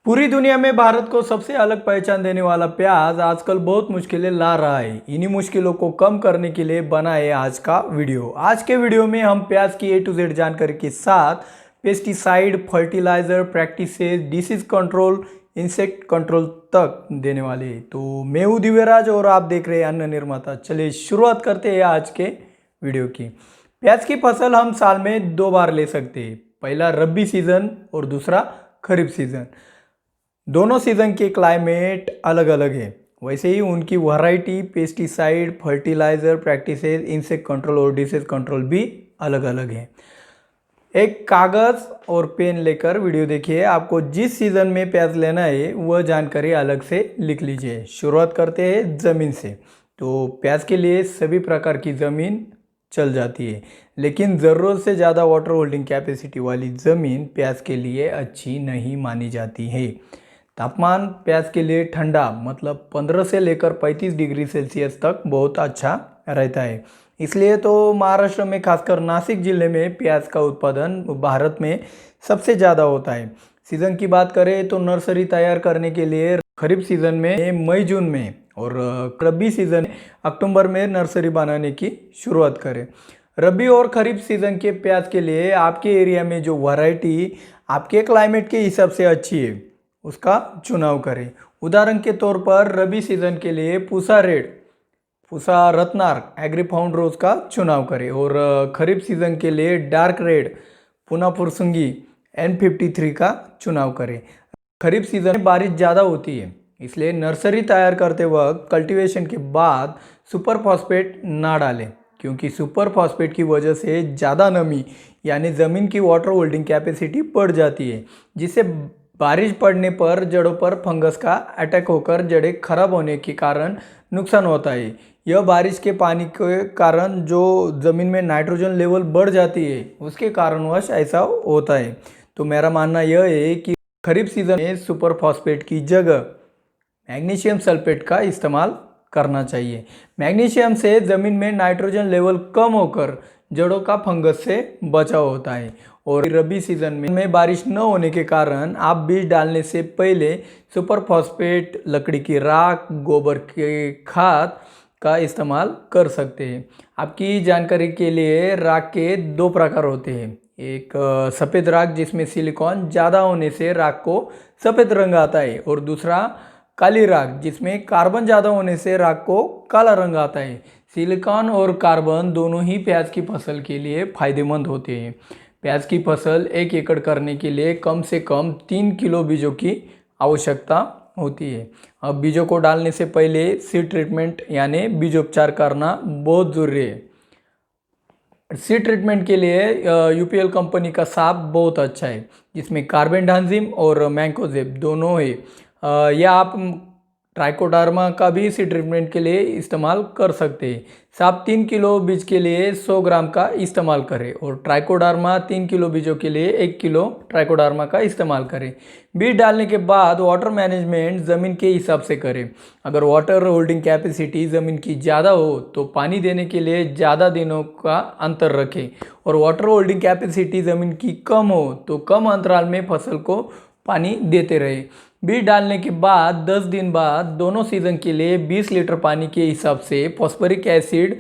पूरी दुनिया में भारत को सबसे अलग पहचान देने वाला प्याज आजकल बहुत मुश्किलें ला रहा है। इन्हीं मुश्किलों को कम करने के लिए बना है आज का वीडियो। आज के वीडियो में हम प्याज की A to Z जानकारी के साथ pesticide, fertiliser, practices, disease control, insect control तक देने वाले हैं। तो मैं हूं दिव्यराज और आप देख रहे हैं अन्न निर्माता। चलिए शुरुआत करते हैं आज के वीडियो की। प्याज की फसल हम साल में 2 बार ले सकते हैं, पहला रबी सीजन और दूसरा खरीफ सीजन। दोनों सीजन के क्लाइमेट अलग अलग है, वैसे ही उनकी variety, pesticide, fertiliser, practices, insect control और डिसीज कंट्रोल भी अलग अलग है। एक कागज़ और पेन लेकर वीडियो देखिए। आपको जिस सीज़न में प्याज लेना है वह जानकारी अलग से लिख लीजिए। शुरुआत करते हैं ज़मीन से। तो प्याज के लिए सभी प्रकार की ज़मीन चल जाती है, लेकिन ज़रूरत से ज़्यादा वाटर होल्डिंग कैपेसिटी वाली ज़मीन प्याज के लिए अच्छी नहीं मानी जाती है। तापमान प्याज के लिए ठंडा मतलब 15 से लेकर 35 डिग्री सेल्सियस तक बहुत अच्छा रहता है। इसलिए तो महाराष्ट्र में, खासकर नासिक जिले में प्याज का उत्पादन भारत में सबसे ज़्यादा होता है। सीज़न की बात करें तो नर्सरी तैयार करने के लिए खरीफ सीज़न में मई जून में और रबी सीज़न अक्टूबर में नर्सरी बनाने की शुरुआत करें। रबी और खरीफ सीज़न के प्याज के लिए आपके एरिया में जो वैरायटी आपके क्लाइमेट के हिसाब से अच्छी है उसका चुनाव करें। उदाहरण के तौर पर रबी सीज़न के लिए पूसा रेड, पूसा रत्नार्क, एग्रीफाउंड रोज का चुनाव करें और खरीफ सीज़न के लिए dark red, Poona Fursungi, N53 का चुनाव करें। खरीफ सीज़न में बारिश ज़्यादा होती है, इसलिए नर्सरी तैयार करते वक्त कल्टीवेशन के बाद सुपर फॉस्फेट ना डालें, क्योंकि सुपर फॉस्फेट की वजह से ज़्यादा नमी यानी ज़मीन की वाटर होल्डिंग कैपेसिटी बढ़ जाती है, जिससे बारिश पड़ने पर जड़ों पर फंगस का अटैक होकर जड़ें खराब होने के कारण नुकसान होता है। यह बारिश के पानी के कारण जो ज़मीन में नाइट्रोजन लेवल बढ़ जाती है उसके कारणवश ऐसा होता है। तो मेरा मानना यह है कि खरीफ सीजन में सुपर फॉस्फेट की जगह मैग्नीशियम सल्फेट का इस्तेमाल करना चाहिए। मैग्नीशियम से ज़मीन में नाइट्रोजन लेवल कम होकर जड़ों का फंगस से बचाव होता है। और रबी सीजन में बारिश न होने के कारण आप बीज डालने से पहले सुपर फॉस्फेट, लकड़ी की राख, गोबर के खाद का इस्तेमाल कर सकते हैं। आपकी जानकारी के लिए राख के 2 प्रकार होते हैं। एक सफ़ेद राख जिसमें सिलिकॉन ज़्यादा होने से राख को सफ़ेद रंग आता है, और दूसरा काली राख जिसमें कार्बन ज़्यादा होने से राख को काला रंग आता है। सिलिकॉन और कार्बन दोनों ही प्याज की फसल के लिए फायदेमंद होते हैं। प्याज की फसल 1 एकड़ करने के लिए कम से कम 3 किलो बीजों की आवश्यकता होती है। अब बीजों को डालने से पहले सीड ट्रीटमेंट यानी बीजोपचार करना बहुत ज़रूरी है। सीड ट्रीटमेंट के लिए UPL कंपनी का साप बहुत अच्छा है, जिसमें कार्बेंडाजिम और मैंकोजेब दोनों है। या आप ट्राइकोडर्मा का भी सीड ट्रीटमेंट के लिए इस्तेमाल कर सकते हैं। साप 3 किलो बीज के लिए 100 ग्राम का इस्तेमाल करें और ट्राइकोडर्मा 3 किलो बीजों के लिए 1 किलो ट्राइकोडर्मा का इस्तेमाल करें। बीज डालने के बाद वाटर मैनेजमेंट ज़मीन के हिसाब से करें। अगर वाटर होल्डिंग कैपेसिटी ज़मीन की ज़्यादा हो तो पानी देने के लिए ज़्यादा दिनों का अंतर रखें, और वाटर होल्डिंग कैपेसिटी ज़मीन की कम हो तो कम अंतराल में फसल को पानी देते रहे। बीज डालने के बाद 10 दिन बाद दोनों सीज़न के लिए 20 लीटर पानी के हिसाब से फॉस्फोरिक एसिड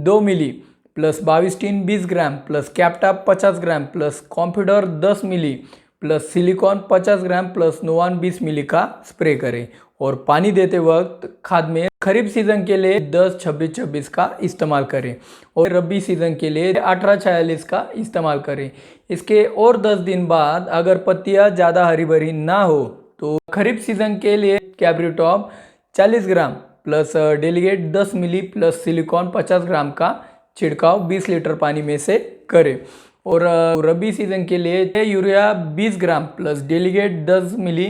2 मिली प्लस बाविस्टीन 20 ग्राम प्लस कैप्टाप 50 ग्राम प्लस कॉम्फिडर 10 मिली plus silicone 50 gram plus Nuvan 20 मिली का स्प्रे करें। और पानी देते वक्त खाद में खरीफ सीज़न के लिए 10-26-26 का इस्तेमाल करें और रबी सीज़न के लिए 18-46 का इस्तेमाल करें। इसके और 10 दिन बाद अगर पत्तियां ज़्यादा हरी भरी ना हो तो खरीफ सीज़न के लिए कैब्रिटॉप 40 ग्राम प्लस डेलीगेट 10 मिली प्लस सिलिकॉन 50 ग्राम का छिड़काव 20 लीटर पानी में से करें। और रबी सीज़न के लिए यूरिया 20 ग्राम प्लस डेलीगेट 10 मिली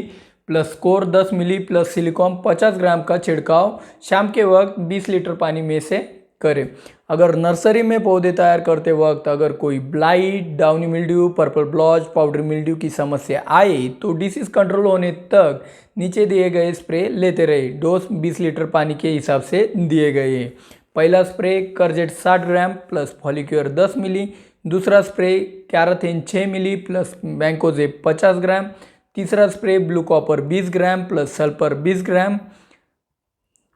प्लस कोर 10 मिली प्लस सिलिकॉन 50 ग्राम का छिड़काव शाम के वक्त 20 लीटर पानी में से करें। अगर नर्सरी में पौधे तैयार करते वक्त अगर कोई blight, downy mildew, purple blotch, powder mildew की समस्या आए तो डिसीज कंट्रोल होने तक नीचे दिए गए स्प्रे लेते रहे। डोज 20 लीटर पानी के हिसाब से दिए गए हैं। पहला स्प्रे करजेट 60 ग्राम प्लस फॉलिक्योर 10 मिली, दूसरा स्प्रे कैराथिन 6 मिली प्लस मैंकोजेब 50 ग्राम, तीसरा spray blue copper 20 gram plus sulphur 20 ग्राम।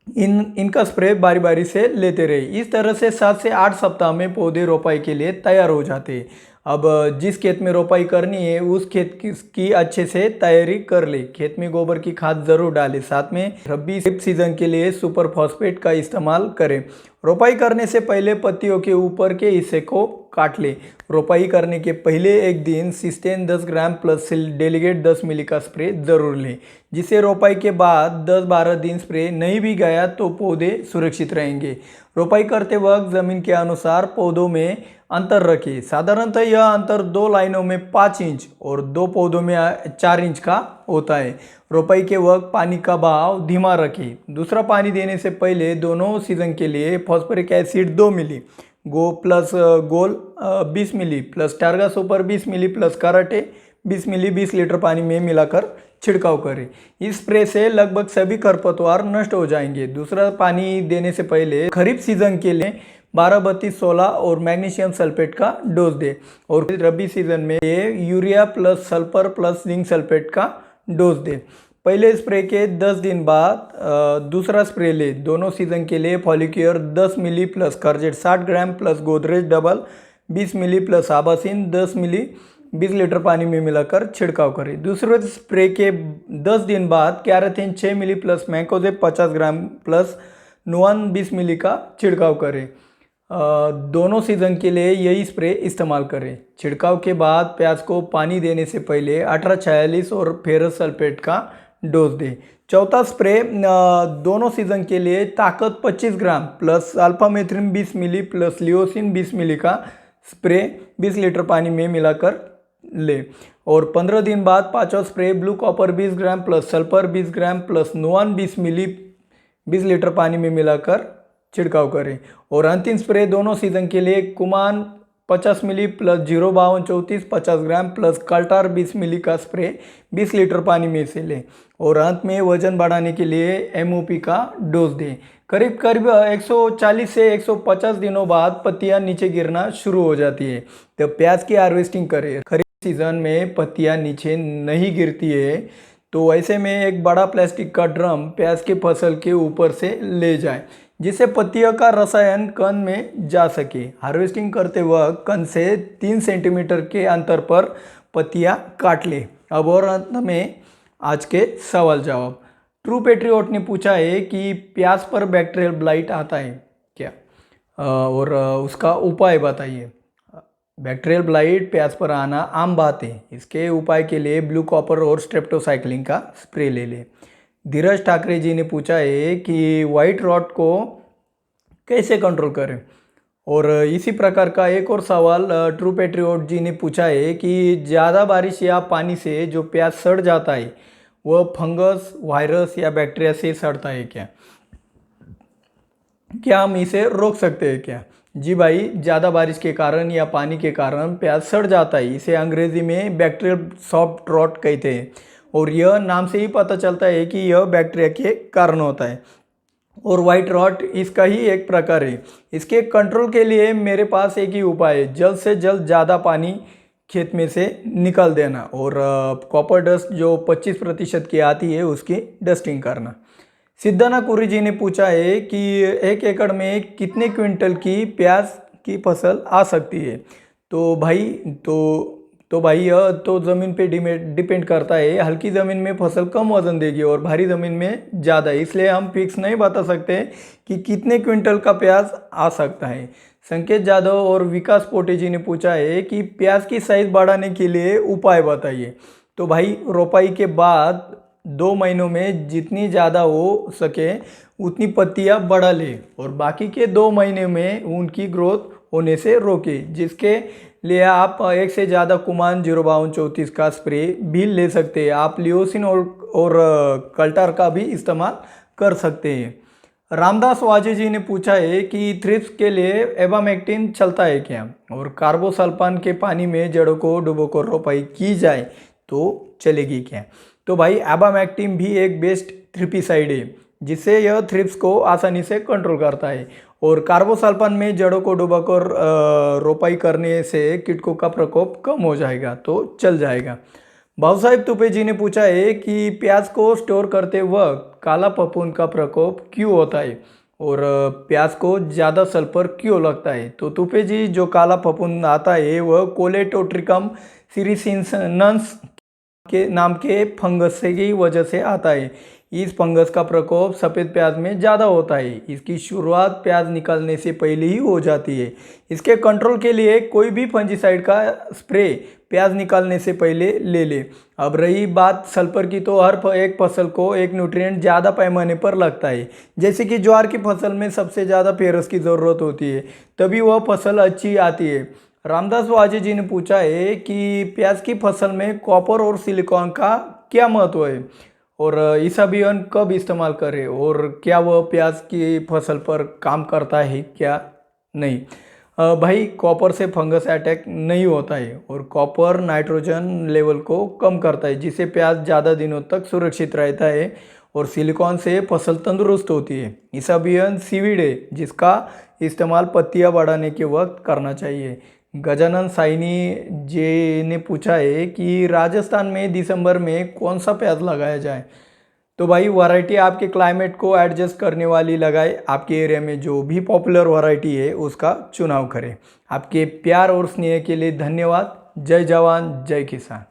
इनका स्प्रे बारी बारी से लेते रहे। इस तरह से 7 से 8 सप्ताह में पौधे रोपाई के लिए तैयार हो जाते हैं। अब जिस खेत में रोपाई करनी है उस खेत की अच्छे से तैयारी कर ले। खेत में गोबर की खाद जरूर डालें। साथ में रबी सीजन के लिए सुपर फॉस्फेट का इस्तेमाल करें। रोपाई करने से पहले पत्तियों के ऊपर के हिस्से को काट ले। रोपाई करने के पहले एक दिन सिस्टेन 10 ग्राम प्लस डेलीगेट 10 मिली का स्प्रे जरूर लें, जिससे रोपाई के बाद 10-12 दिन स्प्रे नहीं भी गया तो पौधे सुरक्षित रहेंगे। रोपाई करते वक्त जमीन के अनुसार पौधों में अंतर रखें। साधारणतः यह अंतर 2 लाइनों में 5 इंच और 2 पौधों में 4 इंच का होता है। रोपाई के वक्त पानी का बहाव धीमा रखें। दूसरा, पानी देने से पहले दोनों सीजन के लिए फॉस्फोरिक एसिड 2 मिली गोल 20 मिली प्लस टारगा सुपर 20 मिली प्लस कराटे 20 मिली 20 लीटर पानी में मिलाकर छिड़काव करें। इस स्प्रे से लगभग सभी खरपतवार नष्ट हो जाएंगे। दूसरा, पानी देने से पहले खरीफ सीजन के लिए 12-32-16 और मैग्नीशियम सल्फेट का डोज दे और रबी सीजन में urea plus sulphur plus zinc sulphate का डोज दे। पहले स्प्रे के 10 दिन बाद दूसरा स्प्रे ले। दोनों सीजन के लिए फॉलिक्योर 10 मिली plus Curzate 60 gram plus Godrej double 20 मिली प्लस आबासिन 10 मिली 20 लीटर पानी में मिलाकर छिड़काव करें। दूसरे स्प्रे के 10 दिन बाद कैराथिन 6 मिली प्लस मैकोजेब 50 ग्राम प्लस नुआन 20 मिली का छिड़काव करें। दोनों सीजन के लिए यही स्प्रे इस्तेमाल करें। छिड़काव के बाद प्याज को पानी देने से पहले 1846 और फेरस सल्फेट का डोज दें। चौथा स्प्रे दोनों सीजन के लिए ताकत 25 ग्राम प्लस अल्फामेथ्रिन 20 मिली प्लस लियोसिन 20 मिली का स्प्रे 20 लीटर पानी में मिलाकर ले और 15 दिन बाद पांचवा spray blue copper 20 gram plus sulphur 20 gram plus Nuvan 20 मिली 20 लीटर पानी में मिलाकर छिड़काव करें। और अंतिम स्प्रे दोनों सीजन के लिए कुमान 50 मिली प्लस 05234 50 ग्राम प्लस कल्टार 20 मिली का स्प्रे 20 लीटर पानी में से लें और अंत में वजन बढ़ाने के लिए MOP का डोज दें। करीब 140 से 150 दिनों बाद पत्तियां नीचे गिरना शुरू हो जाती है, तो प्याज की हार्वेस्टिंग करें। खरीफ सीजन में पत्तियां नीचे नहीं गिरती है तो ऐसे में एक बड़ा प्लास्टिक का ड्रम प्याज की फसल के ऊपर से ले जाए, जिससे पत्तियों का रसायन कण में जा सके। हार्वेस्टिंग करते वक्त कण से 3 सेंटीमीटर के अंतर पर पत्तियां काट ले। अब और अंत में आज के सवाल जवाब। ट्रू पेट्रियोट ने पूछा है कि प्याज पर बैक्टीरियल ब्लाइट आता है क्या, और उसका उपाय बताइए। बैक्टीरियल ब्लाइट प्याज पर आना आम बात है। इसके उपाय के लिए ब्लू कॉपर और स्ट्रेप्टोसाइक्लिन का स्प्रे ले ले। धीरज ठाकरे जी ने पूछा है कि वाइट रॉट को कैसे कंट्रोल करें, और इसी प्रकार का एक और सवाल ट्रू पेट्रियोट जी ने पूछा है कि ज़्यादा बारिश या पानी से जो प्याज सड़ जाता है वह फंगस, वायरस या बैक्टीरिया से सड़ता है क्या हम इसे रोक सकते हैं क्या? जी भाई, ज़्यादा बारिश के कारण या पानी के कारण प्याज सड़ जाता है। इसे अंग्रेजी में बैक्टीरियल सॉफ्ट रॉट कहते हैं और यह नाम से ही पता चलता है कि यह बैक्टीरिया के कारण होता है। और वाइट रॉट इसका ही एक प्रकार है। इसके कंट्रोल के लिए मेरे पास एक ही उपाय है, जल्द से जल्द ज़्यादा पानी खेत में से निकाल देना और कॉपर डस्ट जो 25% की आती है उसकी डस्टिंग करना। सिद्धाना कुरी जी ने पूछा है कि 1 एकड़ में कितने क्विंटल की प्याज की फसल आ सकती है। तो भाई यह तो ज़मीन पे डिपेंड करता है। हल्की ज़मीन में फसल कम वजन देगी और भारी ज़मीन में ज़्यादा, इसलिए हम फिक्स नहीं बता सकते कि कितने क्विंटल का प्याज आ सकता है। संकेत जाधव और विकास पोटे जी ने पूछा है कि प्याज की साइज बढ़ाने के लिए उपाय बताइए। तो भाई, रोपाई के बाद 2 महीनों में जितनी ज़्यादा हो सके उतनी पत्तियां बढ़ा ले और बाकी के 2 महीने में उनकी ग्रोथ होने से रोके, जिसके लिए आप एक से ज़्यादा कुमान 05234 का स्प्रे भी ले सकते हैं। आप लियोसिन और कल्टार का भी इस्तेमाल कर सकते हैं। रामदास वाजे जी ने पूछा है कि थ्रिप्स के लिए एबामेक्टिन चलता है क्या, और कार्बोसल्फान के पानी में जड़ों को डुबोकर रोपाई की जाए तो चलेगी क्या? तो भाई, एबामेक्टिन भी एक बेस्ट थ्रिपिसाइड है जिससे यह थ्रिप्स को आसानी से कंट्रोल करता है और कार्बोसल्फान में जड़ों को डुबाकर रोपाई करने से कीटकों का प्रकोप कम हो जाएगा तो चल जाएगा। भाऊ साहब तुपे जी ने पूछा है कि प्याज को स्टोर करते वक्त काला फफूंद का प्रकोप क्यों होता है और प्याज को ज़्यादा सल्फर क्यों लगता है। तो तुपे जी, जो काला फफूंद आता है वह कोलेटोट्रिकम सीरिसिनस के नाम के फंगस से की वजह से आता है। इस फंगस का प्रकोप सफ़ेद प्याज में ज़्यादा होता है। इसकी शुरुआत प्याज निकालने से पहले ही हो जाती है। इसके कंट्रोल के लिए कोई भी फंजीसाइड का स्प्रे प्याज निकालने से पहले ले ले। अब रही बात सल्फर की, तो हर एक फसल को एक न्यूट्रिएंट ज़्यादा पैमाने पर लगता है। जैसे कि ज्वार की फसल में सबसे ज़्यादा फेरस की ज़रूरत होती है, तभी वह फसल अच्छी आती है। रामदास वाजे जी ने पूछा है कि प्याज की फसल में कॉपर और सिलिकॉन का क्या महत्व है और इस अभियान कब इस्तेमाल करें और क्या वह प्याज की फसल पर काम करता है क्या नहीं। भाई, कॉपर से फंगस अटैक नहीं होता है और कॉपर नाइट्रोजन लेवल को कम करता है, जिससे प्याज ज़्यादा दिनों तक सुरक्षित रहता है। और सिलिकॉन से फसल तंदुरुस्त होती है। इस अभियान सीवीड है, जिसका इस्तेमाल पत्तियां बढ़ाने के वक्त करना चाहिए। गजानन साइनी जे ने पूछा है कि राजस्थान में दिसंबर में कौन सा प्याज लगाया जाए। तो भाई, वैरायटी आपके क्लाइमेट को एडजस्ट करने वाली लगाए। आपके एरिया में जो भी पॉपुलर वैरायटी है उसका चुनाव करें। आपके प्यार और स्नेह के लिए धन्यवाद। जय जवान जय किसान।